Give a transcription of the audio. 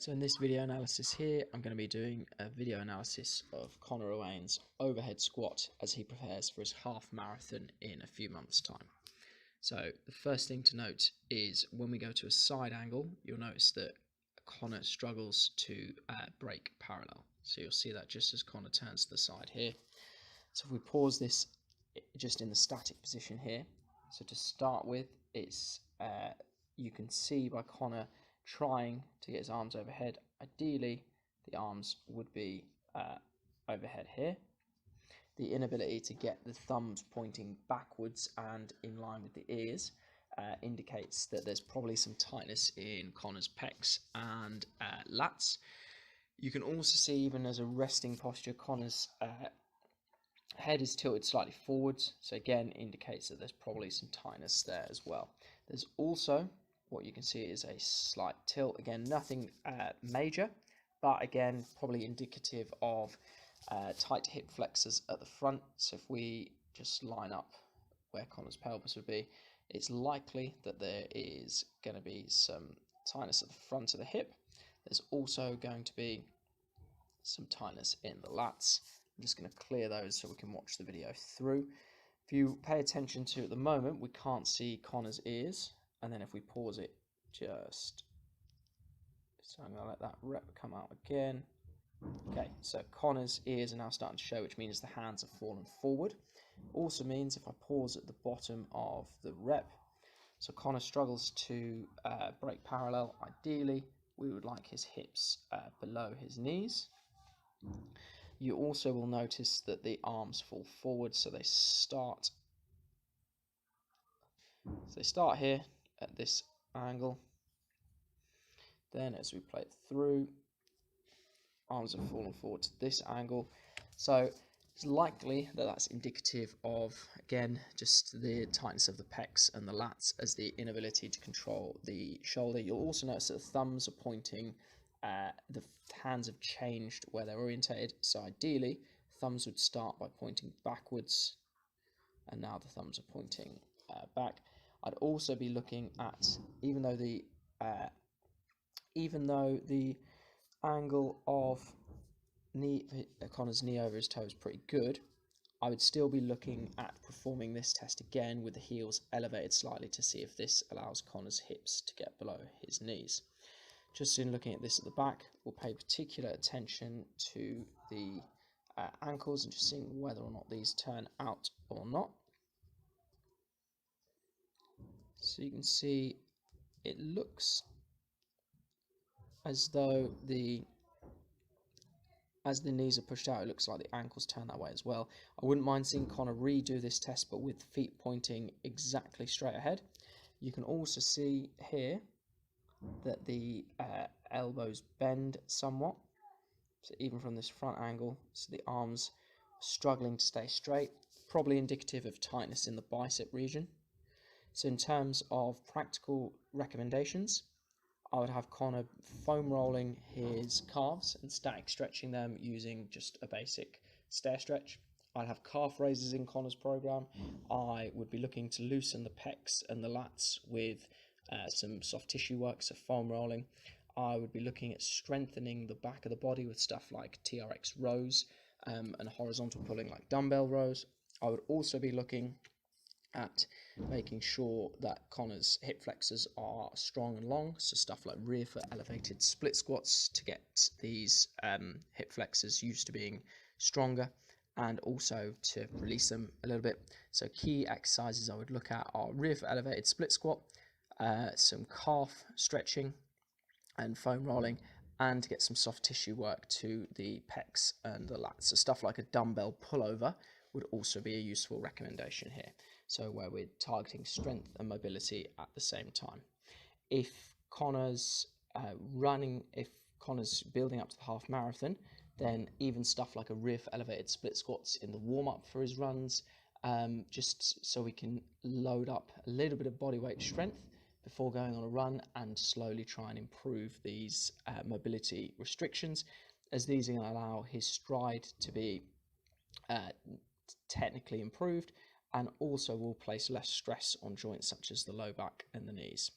So in this video analysis here, I'm going to be doing a video analysis of Conor Owain's overhead squat as he prepares for his half marathon in a few months' time. So the first thing to note is when we go to a side angle, you'll notice that Conor struggles to break parallel. So you'll see that just as Conor turns to the side here. So if we pause this just in the static position here, so to start with, it's you can see by Conor trying to get his arms overhead. Ideally, the arms would be overhead here. The inability to get the thumbs pointing backwards and in line with the ears indicates that there's probably some tightness in Conor's pecs and lats. You can also see, even as a resting posture, Conor's head is tilted slightly forwards, so again indicates that there's probably some tightness there as well. There's also, what you can see is a slight tilt, again nothing major, but again probably indicative of tight hip flexors at the front. So if we just line up where Conor's pelvis would be, it's likely that there is going to be some tightness at the front of the hip. There's also going to be some tightness in the lats. I'm just going to clear those so we can watch the video through. If you pay attention to, at the moment, we can't see Conor's ears, and then if we pause it, so I'm going to let that rep come out again. Okay, so Conor's ears are now starting to show, which means the hands have fallen forward. Also means if I pause at the bottom of the rep, so Conor struggles to break parallel. Ideally, we would like his hips below his knees. You also will notice that the arms fall forward, so they start here at this angle. Then as we play it through, arms have fallen forward to this angle. So it's likely that that's indicative of, again, just the tightness of the pecs and the lats as the inability to control the shoulder. You'll also notice that the thumbs are pointing, the hands have changed where they're orientated. So ideally, thumbs would start by pointing backwards, and now the thumbs are pointing back. I'd also be looking at, even though the angle of Conor's knee over his toe is pretty good, I would still be looking at performing this test again with the heels elevated slightly to see if this allows Conor's hips to get below his knees. Just in looking at this at the back, we'll pay particular attention to the ankles and just seeing whether or not these turn out or not. So you can see it looks as though as the knees are pushed out, it looks like the ankles turn that way as well. I wouldn't mind seeing Conor redo this test, but with feet pointing exactly straight ahead. You can also see here that the elbows bend somewhat, so even from this front angle, so the arms struggling to stay straight, probably indicative of tightness in the bicep region. So in terms of practical recommendations, I would have Conor foam rolling his calves and static stretching them using just a basic stair stretch. I'd have calf raises in Conor's program. I would be looking to loosen the pecs and the lats with some soft tissue work, so foam rolling. I would be looking at strengthening the back of the body with stuff like TRX rows and horizontal pulling like dumbbell rows. I would also be looking at making sure that Conor's hip flexors are strong and long, so stuff like rear foot elevated split squats to get these hip flexors used to being stronger, and also to release them a little bit. So key exercises I would look at are rear foot elevated split squat, some calf stretching and foam rolling, and to get some soft tissue work to the pecs and the lats. So stuff like a dumbbell pullover would also be a useful recommendation here. So where we're targeting strength and mobility at the same time. If Conor's building up to the half marathon, then even stuff like a rear foot elevated split squats in the warm up for his runs, just so we can load up a little bit of body weight strength before going on a run and slowly try and improve these mobility restrictions, as these are going to allow his stride to be technically improved, and also will place less stress on joints such as the low back and the knees.